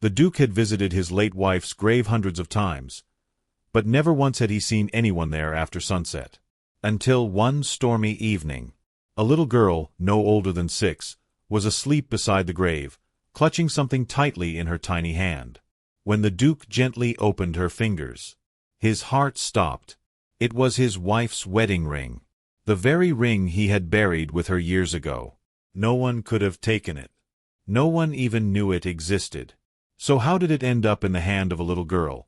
The Duke had visited his late wife's grave hundreds of times, but never once had he seen anyone there after sunset. Until one stormy evening. A little girl, no older than 6, was asleep beside the grave, clutching something tightly in her tiny hand. When the Duke gently opened her fingers, his heart stopped. It was his wife's wedding ring, the very ring he had buried with her years ago. No one could have taken it. No one even knew it existed. So how did it end up in the hand of a little girl,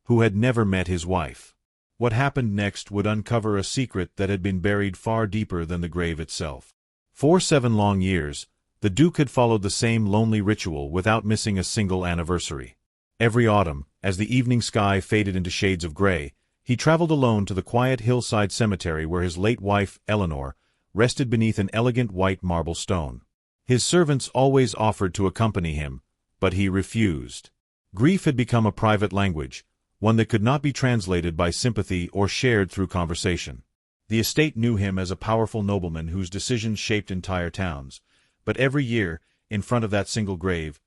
who had never met his wife? What happened next would uncover a secret that had been buried far deeper than the grave itself. For 7 long years, the Duke had followed the same lonely ritual without missing a single anniversary. Every autumn, as the evening sky faded into shades of gray, he traveled alone to the quiet hillside cemetery where his late wife, Eleanor, rested beneath an elegant white marble stone. His servants always offered to accompany him, but he refused. Grief had become a private language, one that could not be translated by sympathy or shared through conversation. The estate knew him as a powerful nobleman whose decisions shaped entire towns, but every year, in front of that single grave,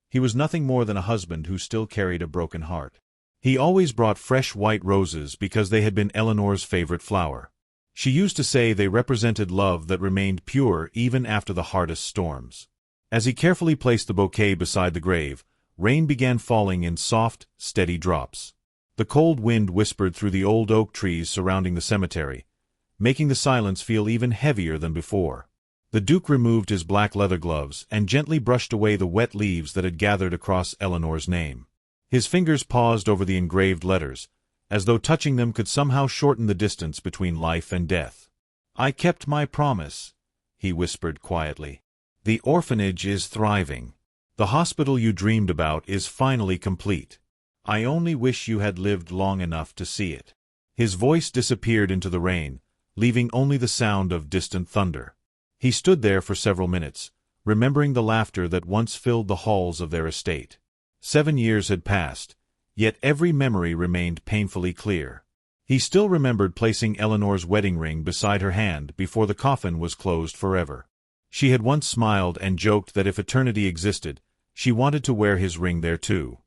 he was nothing more than a husband who still carried a broken heart. He always brought fresh white roses because they had been Eleanor's favorite flower. She used to say they represented love that remained pure even after the hardest storms. As he carefully placed the bouquet beside the grave, rain began falling in soft, steady drops. The cold wind whispered through the old oak trees surrounding the cemetery, making the silence feel even heavier than before. The Duke removed his black leather gloves and gently brushed away the wet leaves that had gathered across Eleanor's name. His fingers paused over the engraved letters, as though touching them could somehow shorten the distance between life and death. "I kept my promise," he whispered quietly. "The orphanage is thriving. The hospital you dreamed about is finally complete. I only wish you had lived long enough to see it." His voice disappeared into the rain, leaving only the sound of distant thunder. He stood there for several minutes, remembering the laughter that once filled the halls of their estate. 7 years had passed, yet every memory remained painfully clear. He still remembered placing Eleanor's wedding ring beside her hand before the coffin was closed forever. She had once smiled and joked that if eternity existed, she wanted to wear his ring there too.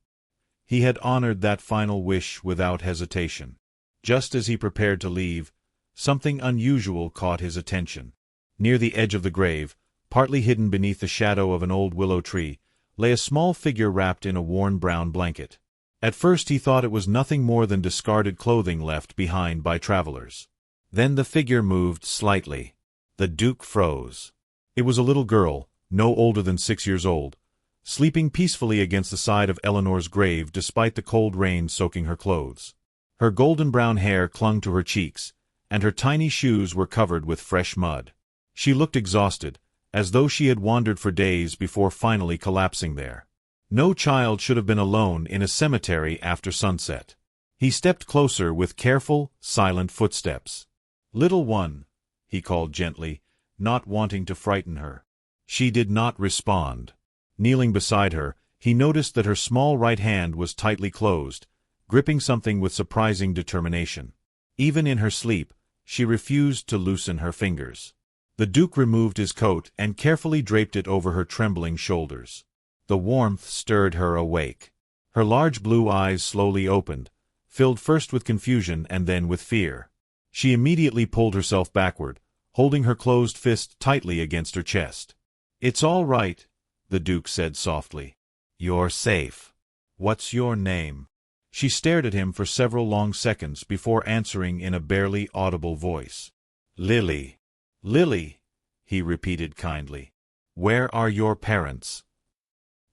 He had honored that final wish without hesitation. Just as he prepared to leave, something unusual caught his attention. Near the edge of the grave, partly hidden beneath the shadow of an old willow tree, lay a small figure wrapped in a worn brown blanket. At first he thought it was nothing more than discarded clothing left behind by travelers. Then the figure moved slightly. The Duke froze. It was a little girl, no older than 6 years old, sleeping peacefully against the side of Eleanor's grave despite the cold rain soaking her clothes. Her golden brown hair clung to her cheeks, and her tiny shoes were covered with fresh mud. She looked exhausted, as though she had wandered for days before finally collapsing there. No child should have been alone in a cemetery after sunset. He stepped closer with careful, silent footsteps. "Little one," he called gently, not wanting to frighten her. She did not respond. Kneeling beside her, he noticed that her small right hand was tightly closed, gripping something with surprising determination. Even in her sleep, she refused to loosen her fingers. The Duke removed his coat and carefully draped it over her trembling shoulders. The warmth stirred her awake. Her large blue eyes slowly opened, filled first with confusion and then with fear. She immediately pulled herself backward, holding her closed fist tightly against her chest. "It's all right," the Duke said softly. "You're safe. What's your name?" She stared at him for several long seconds before answering in a barely audible voice. "Lily." "Lily," he repeated kindly. "Where are your parents?"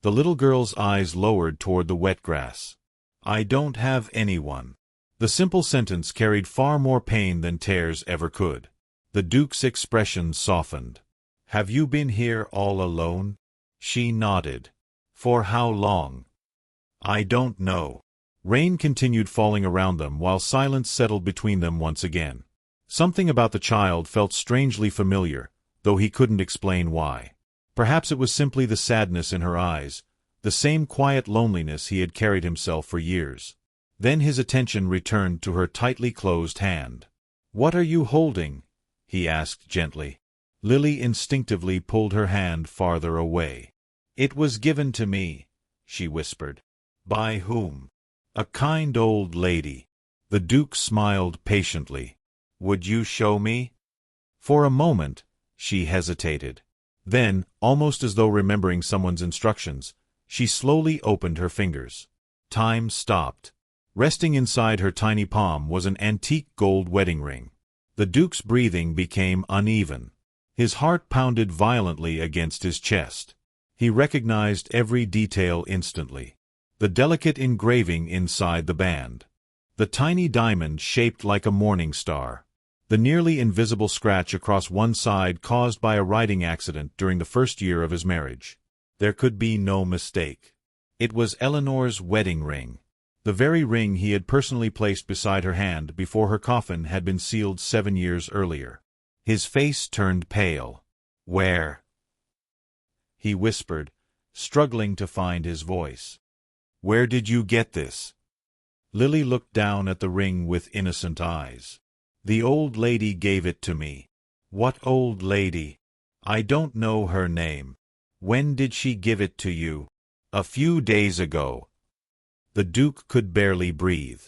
The little girl's eyes lowered toward the wet grass. "I don't have anyone." The simple sentence carried far more pain than tears ever could. The Duke's expression softened. "Have you been here all alone?" She nodded. "For how long?" "I don't know." Rain continued falling around them while silence settled between them once again. Something about the child felt strangely familiar, though he couldn't explain why. Perhaps it was simply the sadness in her eyes, the same quiet loneliness he had carried himself for years. Then his attention returned to her tightly closed hand. "What are you holding?" he asked gently. Lily instinctively pulled her hand farther away. "It was given to me," she whispered. By whom? A kind old lady. The Duke smiled patiently. Would you show me? For a moment, she hesitated. Then, almost as though remembering someone's instructions, she slowly opened her fingers. Time stopped. Resting inside her tiny palm was an antique gold wedding ring. The Duke's breathing became uneven. His heart pounded violently against his chest. He recognized every detail instantly. The delicate engraving inside the band. The tiny diamond shaped like a morning star. The nearly invisible scratch across one side caused by a riding accident during the first year of his marriage. There could be no mistake. It was Eleanor's wedding ring. The very ring he had personally placed beside her hand before her coffin had been sealed 7 years earlier. His face turned pale. Where? He whispered, struggling to find his voice. Where did you get this? Lily looked down at the ring with innocent eyes. The old lady gave it to me. What old lady? I don't know her name. When did she give it to you? A few days ago. The Duke could barely breathe.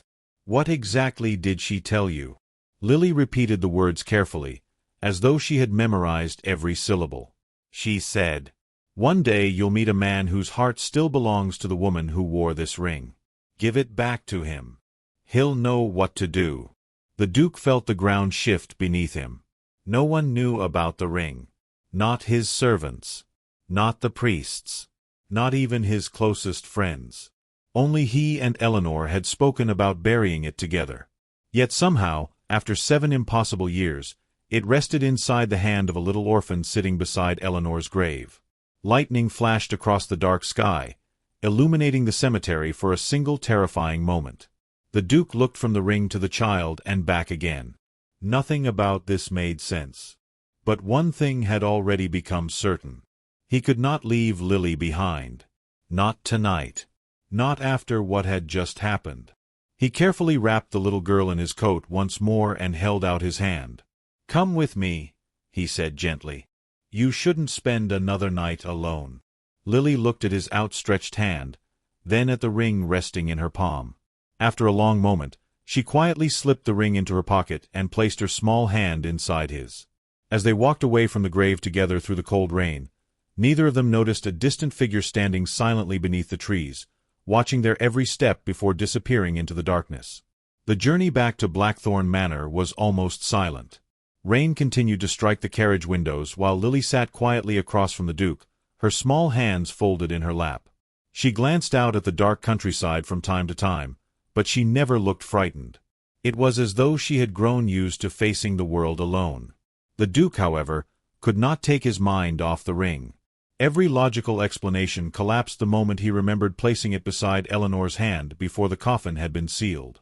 What exactly did she tell you? Lily repeated the words carefully, as though she had memorized every syllable. She said, one day you'll meet a man whose heart still belongs to the woman who wore this ring. Give it back to him. He'll know what to do. The Duke felt the ground shift beneath him. No one knew about the ring. Not his servants. Not the priests. Not even his closest friends. Only he and Eleanor had spoken about burying it together. Yet somehow, after 7 impossible years, it rested inside the hand of a little orphan sitting beside Eleanor's grave. Lightning flashed across the dark sky, illuminating the cemetery for a single terrifying moment. The Duke looked from the ring to the child and back again. Nothing about this made sense. But one thing had already become certain. He could not leave Lily behind. Not tonight. Not after what had just happened. He carefully wrapped the little girl in his coat once more and held out his hand. Come with me, he said gently. You shouldn't spend another night alone. Lily looked at his outstretched hand, then at the ring resting in her palm. After a long moment, she quietly slipped the ring into her pocket and placed her small hand inside his. As they walked away from the grave together through the cold rain, neither of them noticed a distant figure standing silently beneath the trees, watching their every step before disappearing into the darkness. The journey back to Blackthorn Manor was almost silent. Rain continued to strike the carriage windows while Lily sat quietly across from the Duke, her small hands folded in her lap. She glanced out at the dark countryside from time to time, but she never looked frightened. It was as though she had grown used to facing the world alone. The Duke, however, could not take his mind off the ring. Every logical explanation collapsed the moment he remembered placing it beside Eleanor's hand before the coffin had been sealed.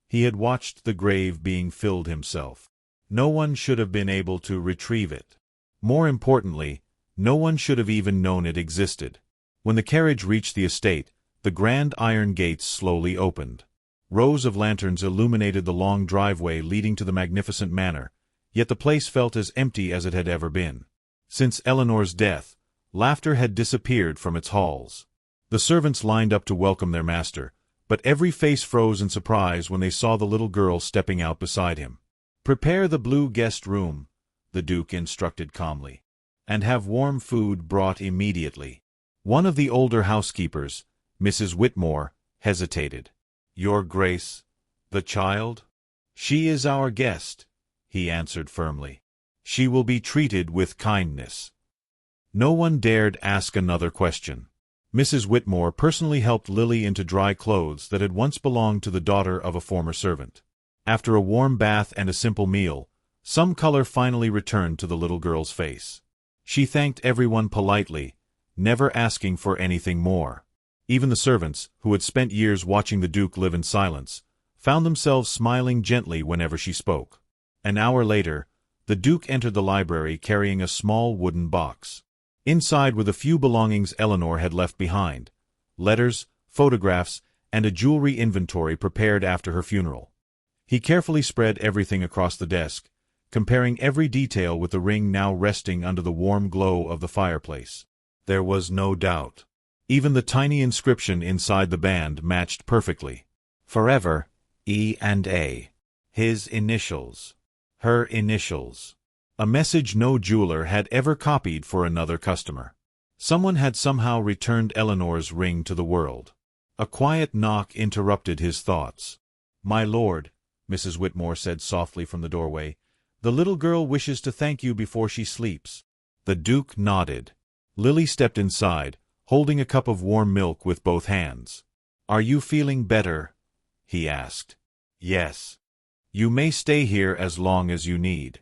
He had watched the grave being filled himself. No one should have been able to retrieve it. More importantly, no one should have even known it existed. When the carriage reached the estate, the grand iron gates slowly opened. Rows of lanterns illuminated the long driveway leading to the magnificent manor, yet the place felt as empty as it had ever been. Since Eleanor's death, laughter had disappeared from its halls. The servants lined up to welcome their master, but every face froze in surprise when they saw the little girl stepping out beside him. "Prepare the blue guest room," the Duke instructed calmly, "and have warm food brought immediately." One of the older housekeepers, Mrs. Whitmore, hesitated. "Your Grace, the child?" "She is our guest," he answered firmly. "She will be treated with kindness." No one dared ask another question. Mrs. Whitmore personally helped Lily into dry clothes that had once belonged to the daughter of a former servant. After a warm bath and a simple meal, some color finally returned to the little girl's face. She thanked everyone politely, never asking for anything more. Even the servants, who had spent years watching the Duke live in silence, found themselves smiling gently whenever she spoke. An hour later, the Duke entered the library carrying a small wooden box. Inside were the few belongings Eleanor had left behind: letters, photographs, and a jewelry inventory prepared after her funeral. He carefully spread everything across the desk, comparing every detail with the ring now resting under the warm glow of the fireplace. There was no doubt. Even the tiny inscription inside the band matched perfectly. Forever, E&A. His initials. Her initials. A message no jeweler had ever copied for another customer. Someone had somehow returned Eleanor's ring to the world. A quiet knock interrupted his thoughts. "My lord," Mrs. Whitmore said softly from the doorway, "the little girl wishes to thank you before she sleeps." The Duke nodded. Lily stepped inside, holding a cup of warm milk with both hands. "Are you feeling better?" he asked. "Yes. You may stay here as long as you need."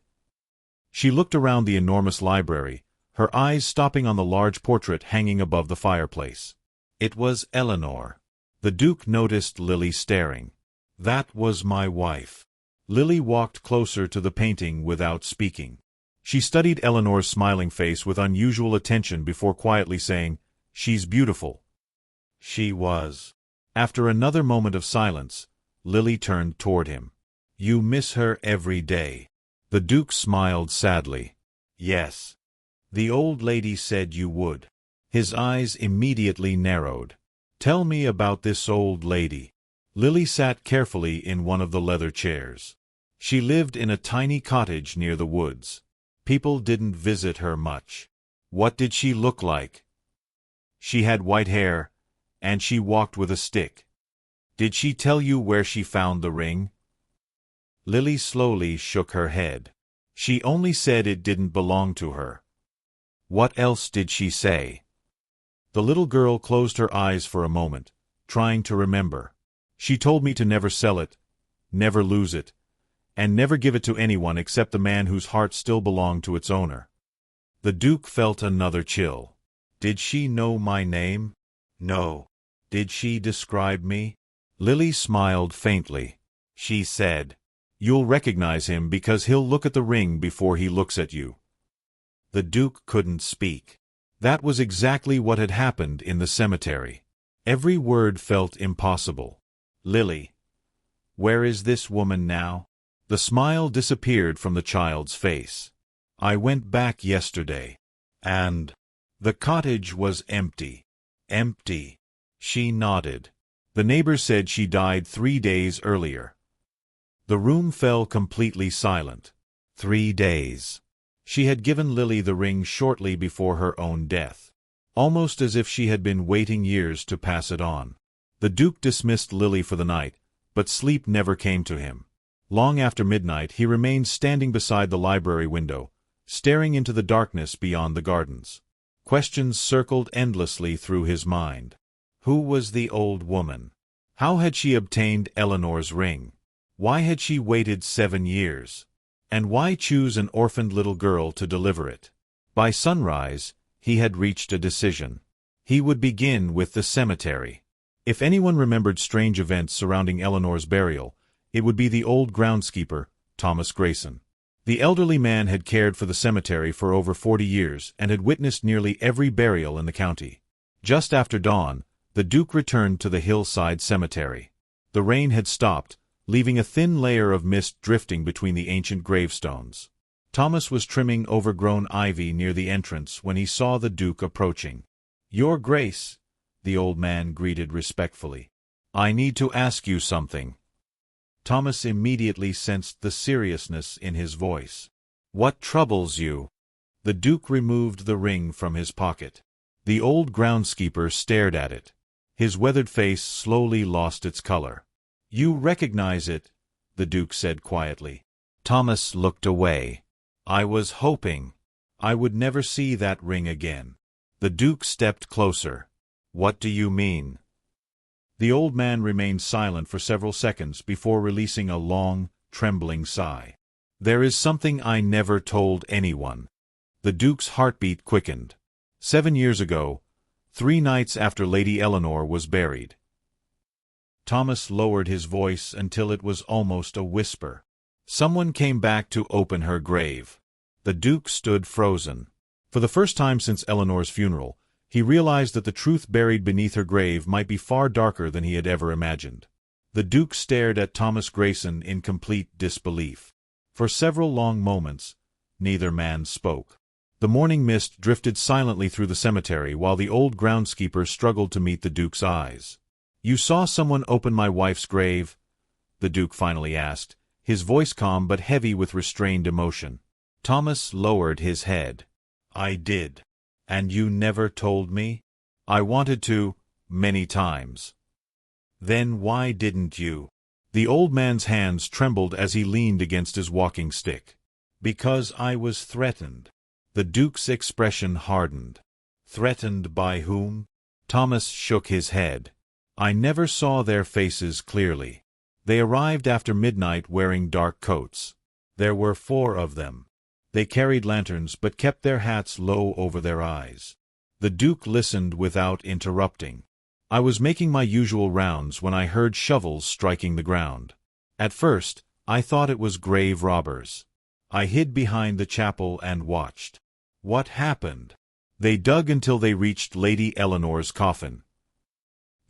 She looked around the enormous library, her eyes stopping on the large portrait hanging above the fireplace. It was Eleanor. The Duke noticed Lily staring. "That was my wife." Lily walked closer to the painting without speaking. She studied Eleanor's smiling face with unusual attention before quietly saying, "She's beautiful." She was. After another moment of silence, Lily turned toward him. "You miss her every day." The Duke smiled sadly. "Yes. The old lady said you would." His eyes immediately narrowed. "Tell me about this old lady." Lily sat carefully in one of the leather chairs. She lived in a tiny cottage near the woods. People didn't visit her much. What did she look like? She had white hair, and she walked with a stick. Did she tell you where she found the ring? Lily slowly shook her head. She only said it didn't belong to her. What else did she say? The little girl closed her eyes for a moment, trying to remember. She told me to never sell it, never lose it, and never give it to anyone except the man whose heart still belonged to its owner. The Duke felt another chill. Did she know my name? No. Did she describe me? Lily smiled faintly. She said, "You'll recognize him because he'll look at the ring before he looks at you." The Duke couldn't speak. That was exactly what had happened in the cemetery. Every word felt impossible. "Lily, where is this woman now?" The smile disappeared from the child's face. "I went back yesterday. And the cottage was empty." "Empty." She nodded. "The neighbors said she died 3 days earlier." The room fell completely silent. 3 days. She had given Lily the ring shortly before her own death, almost as if she had been waiting years to pass it on. The Duke dismissed Lily for the night, but sleep never came to him. Long after midnight he remained standing beside the library window, staring into the darkness beyond the gardens. Questions circled endlessly through his mind. Who was the old woman? How had she obtained Eleanor's ring? Why had she waited 7 years? And why choose an orphaned little girl to deliver it? By sunrise, he had reached a decision. He would begin with the cemetery. If anyone remembered strange events surrounding Eleanor's burial, it would be the old groundskeeper, Thomas Grayson. The elderly man had cared for the cemetery for over 40 years and had witnessed nearly every burial in the county. Just after dawn, the Duke returned to the hillside cemetery. The rain had stopped, leaving a thin layer of mist drifting between the ancient gravestones. Thomas was trimming overgrown ivy near the entrance when he saw the Duke approaching. "Your Grace," the old man greeted respectfully. "I need to ask you something." Thomas immediately sensed the seriousness in his voice. "What troubles you?" The Duke removed the ring from his pocket. The old groundskeeper stared at it. His weathered face slowly lost its color. "You recognize it," the Duke said quietly. Thomas looked away. "I was hoping I would never see that ring again." The Duke stepped closer. "What do you mean?" The old man remained silent for several seconds before releasing a long, trembling sigh. "There is something I never told anyone." The Duke's heartbeat quickened. 7 years ago, 3 nights after Lady Eleanor was buried. Thomas lowered his voice until it was almost a whisper. Someone came back to open her grave. The Duke stood frozen. For the first time since Eleanor's funeral, he realized that the truth buried beneath her grave might be far darker than he had ever imagined. The Duke stared at Thomas Grayson in complete disbelief. For several long moments, neither man spoke. The morning mist drifted silently through the cemetery while the old groundskeeper struggled to meet the Duke's eyes. "You saw someone open my wife's grave?" the Duke finally asked, his voice calm but heavy with restrained emotion. Thomas lowered his head. "I did. And you never told me?" "I wanted to, many times." "Then why didn't you?" The old man's hands trembled as he leaned against his walking stick. "Because I was threatened." The Duke's expression hardened. "Threatened by whom?" Thomas shook his head. "I never saw their faces clearly. They arrived after midnight wearing dark coats. There were 4 of them. They carried lanterns but kept their hats low over their eyes." The Duke listened without interrupting. "I was making my usual rounds when I heard shovels striking the ground. At first, I thought it was grave robbers. I hid behind the chapel and watched." "What happened?" "They dug until they reached Lady Eleanor's coffin."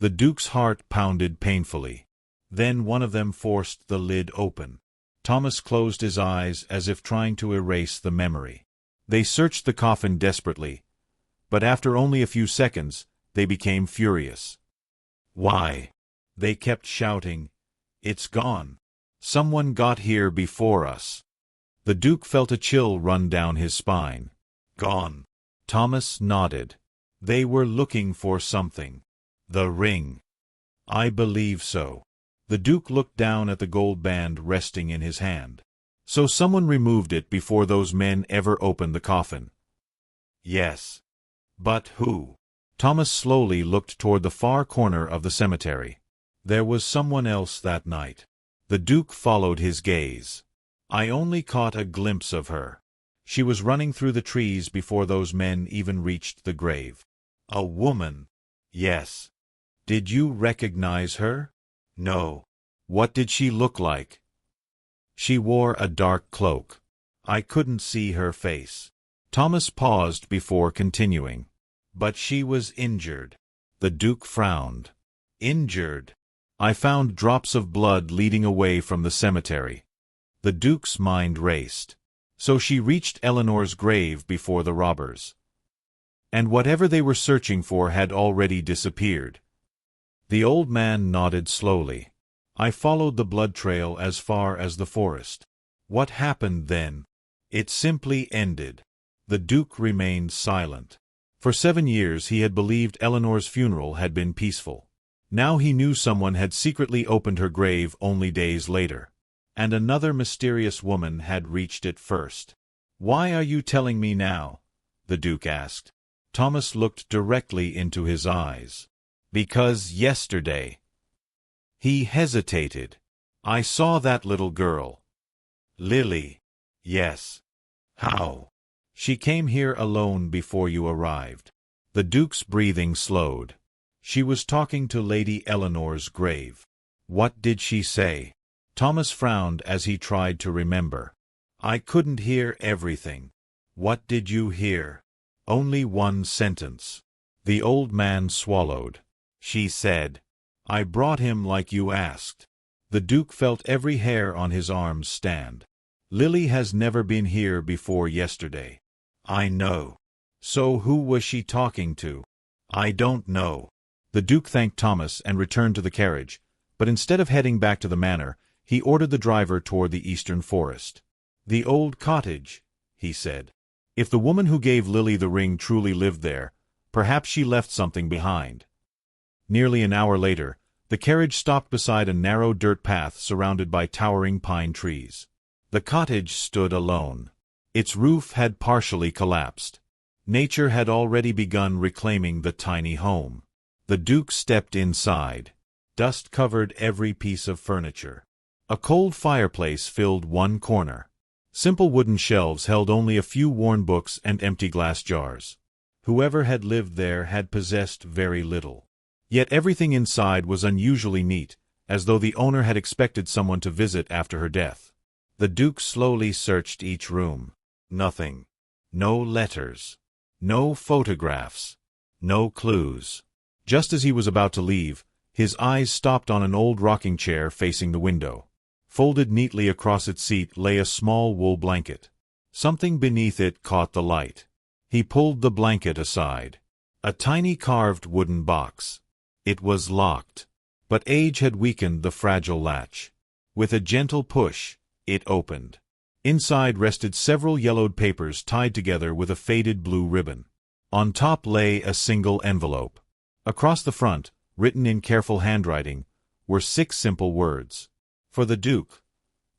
The Duke's heart pounded painfully. Then one of them forced the lid open. Thomas closed his eyes as if trying to erase the memory. They searched the coffin desperately, but after only a few seconds, they became furious. "Why?" They kept shouting, "It's gone. Someone got here before us." The Duke felt a chill run down his spine. "Gone." Thomas nodded. "They were looking for something." "The ring." "I believe so." The Duke looked down at the gold band resting in his hand. "So someone removed it before those men ever opened the coffin?" "Yes." "But who?" Thomas slowly looked toward the far corner of the cemetery. "There was someone else that night." The Duke followed his gaze. "I only caught a glimpse of her. She was running through the trees before those men even reached the grave." "A woman?" "Yes." "Did you recognize her?" "No." "What did she look like?" "She wore a dark cloak. I couldn't see her face." Thomas paused before continuing. "But she was injured." The Duke frowned. "Injured?" "I found drops of blood leading away from the cemetery." The Duke's mind raced. So she reached Eleanor's grave before the robbers. And whatever they were searching for had already disappeared. The old man nodded slowly. "I followed the blood trail as far as the forest." "What happened then?" "It simply ended." The Duke remained silent. For 7 years he had believed Eleanor's funeral had been peaceful. Now he knew someone had secretly opened her grave only days later. And another mysterious woman had reached it first. "Why are you telling me now?" the Duke asked. Thomas looked directly into his eyes. "Because yesterday." He hesitated. "I saw that little girl." "Lily?" "Yes." "How?" "She came here alone before you arrived." The Duke's breathing slowed. "She was talking to Lady Eleanor's grave." "What did she say?" Thomas frowned as he tried to remember. "I couldn't hear everything." "What did you hear?" "Only one sentence." The old man swallowed. "She said, 'I brought him like you asked.'" The Duke felt every hair on his arms stand. "Lily has never been here before yesterday." "I know." "So who was she talking to?" "I don't know." The Duke thanked Thomas and returned to the carriage, but instead of heading back to the manor, he ordered the driver toward the eastern forest. "The old cottage," he said. "If the woman who gave Lily the ring truly lived there, perhaps she left something behind." Nearly an hour later, the carriage stopped beside a narrow dirt path surrounded by towering pine trees. The cottage stood alone. Its roof had partially collapsed. Nature had already begun reclaiming the tiny home. The Duke stepped inside. Dust covered every piece of furniture. A cold fireplace filled one corner. Simple wooden shelves held only a few worn books and empty glass jars. Whoever had lived there had possessed very little. Yet everything inside was unusually neat, as though the owner had expected someone to visit after her death. The Duke slowly searched each room. Nothing. No letters. No photographs. No clues. Just as he was about to leave, his eyes stopped on an old rocking chair facing the window. Folded neatly across its seat lay a small wool blanket. Something beneath it caught the light. He pulled the blanket aside. A tiny carved wooden box. It was locked, but age had weakened the fragile latch. With a gentle push, it opened. Inside rested several yellowed papers tied together with a faded blue ribbon. On top lay a single envelope. Across the front, written in careful handwriting, were 6 simple words. For the Duke,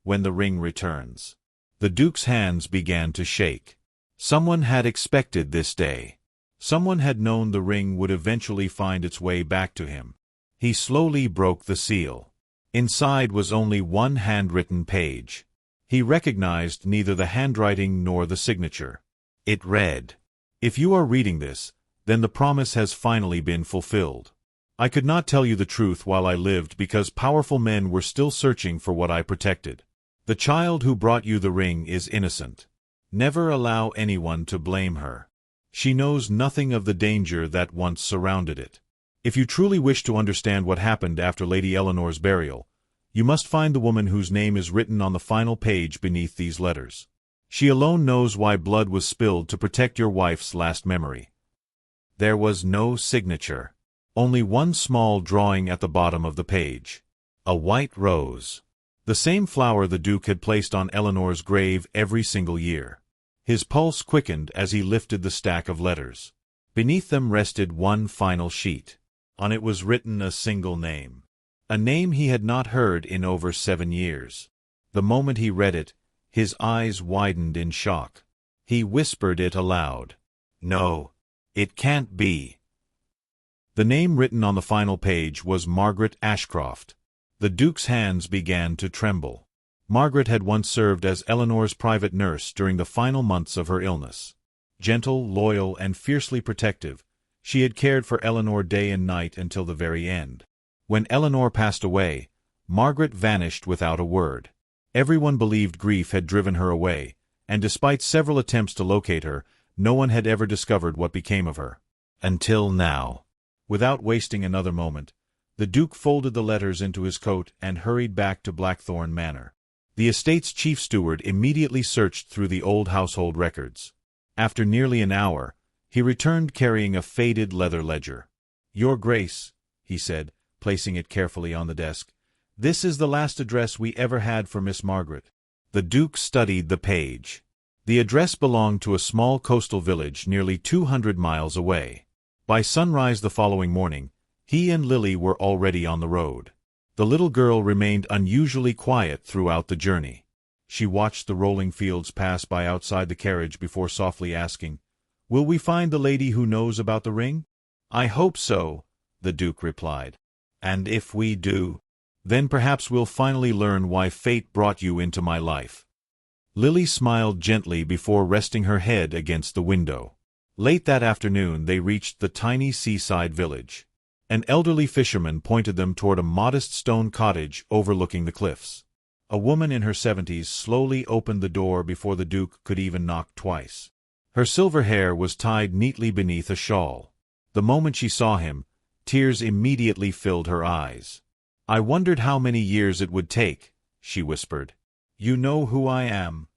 when the ring returns. The Duke's hands began to shake. Someone had expected this day. Someone had known the ring would eventually find its way back to him. He slowly broke the seal. Inside was only one handwritten page. He recognized neither the handwriting nor the signature. It read, "If you are reading this, then the promise has finally been fulfilled. I could not tell you the truth while I lived because powerful men were still searching for what I protected. The child who brought you the ring is innocent. Never allow anyone to blame her. She knows nothing of the danger that once surrounded it. If you truly wish to understand what happened after Lady Eleanor's burial, you must find the woman whose name is written on the final page beneath these letters. She alone knows why blood was spilled to protect your wife's last memory." There was no signature. Only one small drawing at the bottom of the page. A white rose. The same flower the Duke had placed on Eleanor's grave every single year. His pulse quickened as he lifted the stack of letters. Beneath them rested one final sheet. On it was written a single name. A name he had not heard in over 7 years. The moment he read it, his eyes widened in shock. He whispered it aloud. "No, it can't be." The name written on the final page was Margaret Ashcroft. The Duke's hands began to tremble. Margaret had once served as Eleanor's private nurse during the final months of her illness. Gentle, loyal, and fiercely protective, she had cared for Eleanor day and night until the very end. When Eleanor passed away, Margaret vanished without a word. Everyone believed grief had driven her away, and despite several attempts to locate her, no one had ever discovered what became of her. Until now. Without wasting another moment, the Duke folded the letters into his coat and hurried back to Blackthorn Manor. The estate's chief steward immediately searched through the old household records. After nearly an hour, he returned carrying a faded leather ledger. "Your Grace," he said, placing it carefully on the desk, "this is the last address we ever had for Miss Margaret." The Duke studied the page. The address belonged to a small coastal village nearly 200 miles away. By sunrise the following morning, he and Lily were already on the road. The little girl remained unusually quiet throughout the journey. She watched the rolling fields pass by outside the carriage before softly asking, "Will we find the lady who knows about the ring?" "I hope so," the Duke replied. "And if we do, then perhaps we'll finally learn why fate brought you into my life." Lily smiled gently before resting her head against the window. Late that afternoon they reached the tiny seaside village. An elderly fisherman pointed them toward a modest stone cottage overlooking the cliffs. A woman in her 70s slowly opened the door before the Duke could even knock twice. Her silver hair was tied neatly beneath a shawl. The moment she saw him, tears immediately filled her eyes. "I wondered how many years it would take," she whispered. "You know who I am?"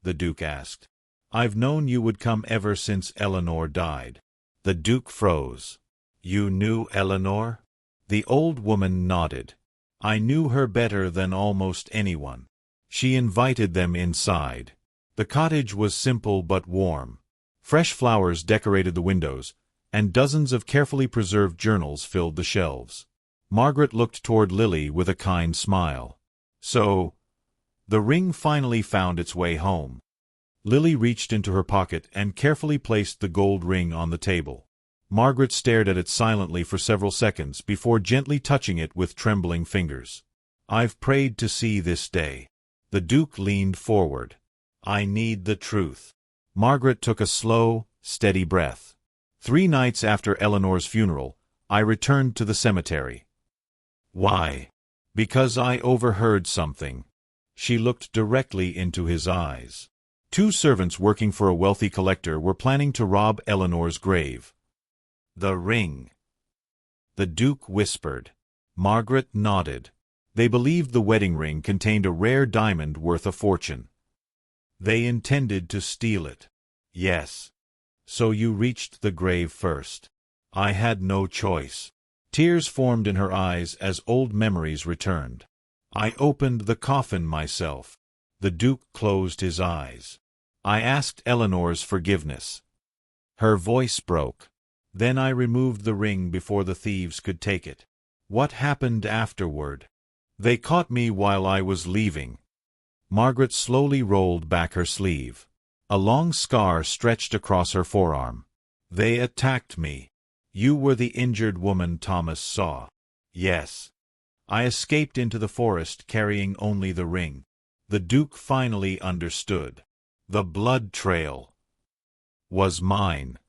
the Duke asked. "I've known you would come ever since Eleanor died." The Duke froze. "You knew Eleanor?" The old woman nodded. "I knew her better than almost anyone." She invited them inside. The cottage was simple but warm. Fresh flowers decorated the windows, and dozens of carefully preserved journals filled the shelves. Margaret looked toward Lily with a kind smile. "So, the ring finally found its way home." Lily reached into her pocket and carefully placed the gold ring on the table. Margaret stared at it silently for several seconds before gently touching it with trembling fingers. "I've prayed to see this day." The Duke leaned forward. "I need the truth." Margaret took a slow, steady breath. 3 nights after Eleanor's funeral, I returned to the cemetery. "Why?" "Because I overheard something." She looked directly into his eyes. 2 servants working for a wealthy collector were planning to rob Eleanor's grave. "The ring," the Duke whispered. Margaret nodded. They believed the wedding ring contained a rare diamond worth a fortune. "They intended to steal it." "Yes." So you reached the grave first. I had no choice. Tears formed in her eyes as old memories returned. I opened the coffin myself. The Duke closed his eyes. I asked Eleanor's forgiveness. Her voice broke. Then I removed the ring before the thieves could take it. What happened afterward? They caught me while I was leaving. Margaret slowly rolled back her sleeve. A long scar stretched across her forearm. They attacked me. You were the injured woman Thomas saw. Yes. I escaped into the forest carrying only the ring. The Duke finally understood. The blood trail was mine.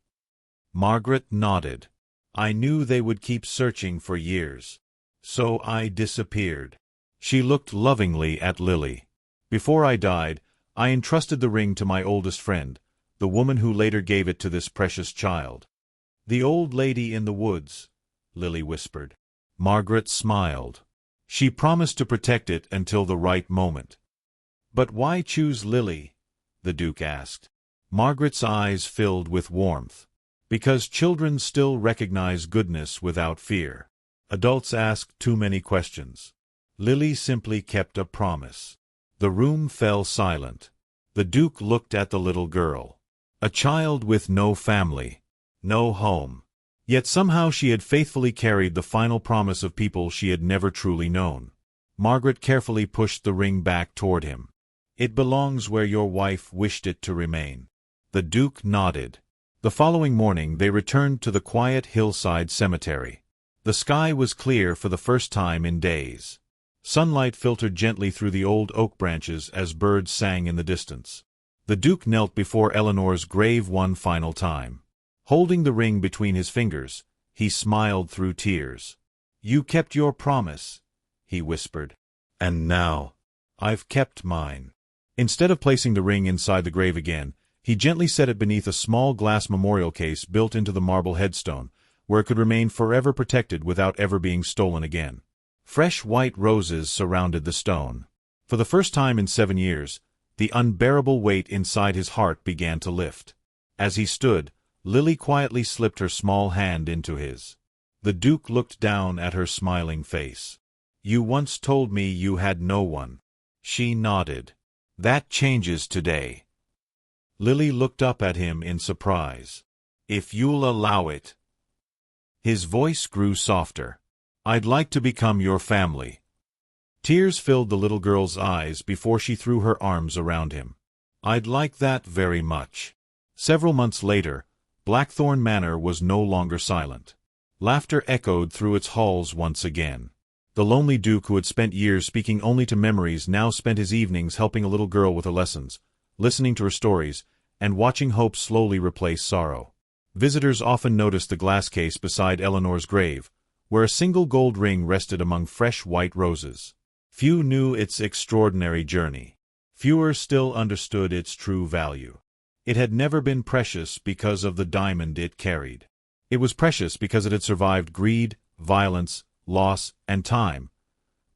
Margaret nodded. I knew they would keep searching for years. So I disappeared. She looked lovingly at Lily. Before I died, I entrusted the ring to my oldest friend, the woman who later gave it to this precious child. The old lady in the woods, Lily whispered. Margaret smiled. She promised to protect it until the right moment. But why choose Lily? The Duke asked. Margaret's eyes filled with warmth. Because children still recognize goodness without fear. Adults ask too many questions. Lily simply kept a promise. The room fell silent. The Duke looked at the little girl. A child with no family, no home. Yet somehow she had faithfully carried the final promise of people she had never truly known. Margaret carefully pushed the ring back toward him. It belongs where your wife wished it to remain. The Duke nodded. The following morning they returned to the quiet hillside cemetery. The sky was clear for the first time in days. Sunlight filtered gently through the old oak branches as birds sang in the distance. The Duke knelt before Eleanor's grave one final time. Holding the ring between his fingers, he smiled through tears. You kept your promise, he whispered. And now, I've kept mine. Instead of placing the ring inside the grave again, he gently set it beneath a small glass memorial case built into the marble headstone, where it could remain forever protected without ever being stolen again. Fresh white roses surrounded the stone. For the first time in 7 years, the unbearable weight inside his heart began to lift. As he stood, Lily quietly slipped her small hand into his. The Duke looked down at her smiling face. You once told me you had no one. She nodded. That changes today. Lily looked up at him in surprise. If you'll allow it. His voice grew softer. I'd like to become your family. Tears filled the little girl's eyes before she threw her arms around him. I'd like that very much. Several months later, Blackthorn Manor was no longer silent. Laughter echoed through its halls once again. The lonely Duke who had spent years speaking only to memories now spent his evenings helping a little girl with her lessons, listening to her stories, and watching hope slowly replace sorrow. Visitors often noticed the glass case beside Eleanor's grave, where a single gold ring rested among fresh white roses. Few knew its extraordinary journey. Fewer still understood its true value. It had never been precious because of the diamond it carried. It was precious because it had survived greed, violence, loss, and time,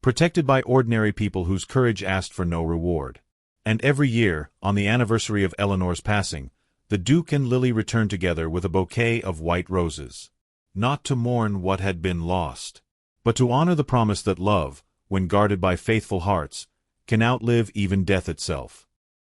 protected by ordinary people whose courage asked for no reward. And every year, on the anniversary of Eleanor's passing, the Duke and Lily returned together with a bouquet of white roses. Not to mourn what had been lost, but to honor the promise that love, when guarded by faithful hearts, can outlive even death itself.